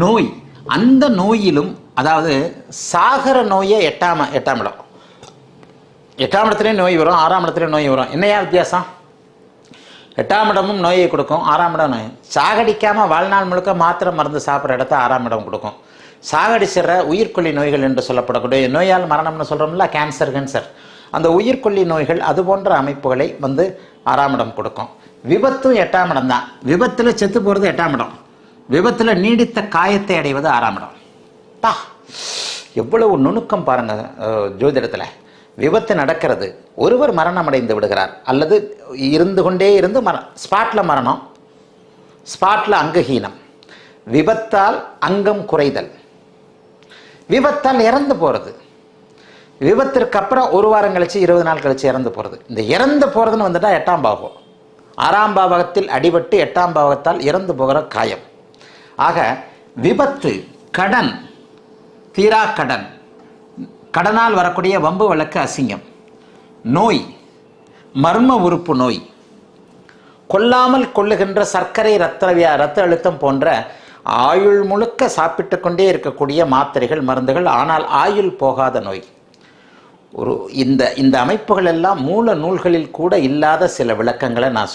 நோய், அந்த நோயிலும் அதாவது சாகர நோயை எட்டாம் இடம், எட்டாம் இடத்துலேயும் நோய் வரும், ஆறாம் இடத்துலையும் நோய் வரும். என்னையா வித்தியாசம்? எட்டாம் இடமும் நோயை கொடுக்கும், ஆறாம் இடம் நோய். சாகடிக்காமல் வாழ்நாள் முழுக்க மாத்திரை மருந்து சாப்பிட்ற இடத்த ஆறாம் இடம் கொடுக்கும். சாகடிச்சிடுற உயிர்கொல்லி நோய்கள் என்று சொல்லப்படக்கூடிய நோயால் மரணம்னு சொல்கிறோம்ல, கேன்சர், அந்த உயிர்கொல்லி நோய்கள் அது போன்ற அமைப்புகளை ஆறாம் இடம் கொடுக்கும். விபத்தும் எட்டாம் இடம் தான். விபத்தில் செத்து போகிறது எட்டாம் இடம், விபத்தில் நீடித்த காயத்தை அடைவது ஆறாம் இடம். எவ்வளவு நுணுக்கம் பாருங்கள் ஜோதிடத்தில். விபத்து நடக்கிறது, ஒருவர் மரணம் அடைந்து விடுகிறார், அல்லது இருந்து கொண்டே இருந்து ஸ்பாட்டில் மரணம், ஸ்பாட்டில் அங்கஹீனம், விபத்தால் அங்கம் குறைதல், விபத்தால் இறந்து போகிறது, விபத்திற்கு அப்புறம் ஒரு வாரம் கழிச்சு 20 நாள் கழிச்சு இறந்து போகிறது. இந்த இறந்து போகிறதுன்னு வந்துட்டால் எட்டாம் பாவம். ஆறாம் பாவகத்தில் அடிபட்டு எட்டாம் பாவகத்தால் இறந்து போகிற காயம். ஆக விபத்து, கடன், தீரா கடன், கடனால் வரக்கூடிய வம்பு வழக்கு அசிங்கம், நோய், மர்ம உறுப்பு நோய், கொல்லாமல் கொள்ளுகின்ற சர்க்கரை, இரத்த அழுத்தம் போன்ற ஆயுள் முழுக்க சாப்பிட்டு கொண்டே இருக்கக்கூடிய மாத்திரைகள், மருந்துகள், ஆனால் ஆயுள் போகாத நோய். இந்த அமைப்புகள் எல்லாம் மூல நூல்களில் கூட இல்லாத சில விளக்கங்களை நான்